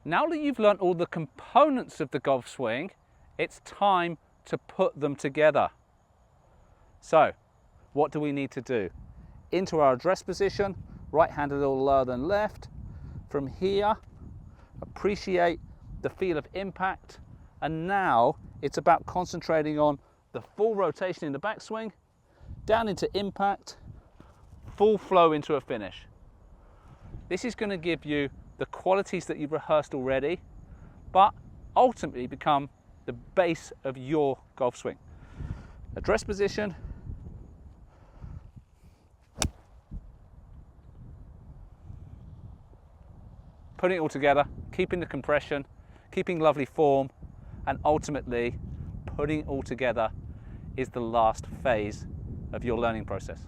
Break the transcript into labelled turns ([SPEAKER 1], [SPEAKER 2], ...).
[SPEAKER 1] Now that you've learnt all the components of the golf swing, it's time to put them together. So, what do we need to do? Into our address position, right hand a little lower than left. From here, appreciate the feel of impact. And now it's about concentrating on the full rotation in the backswing, down into impact, full flow into a finish. This is going to give you the qualities that you've rehearsed already, but ultimately become the base of your golf swing. Address position, putting it all together, keeping the compression, keeping lovely form, and ultimately putting it all together is the last phase of your learning process.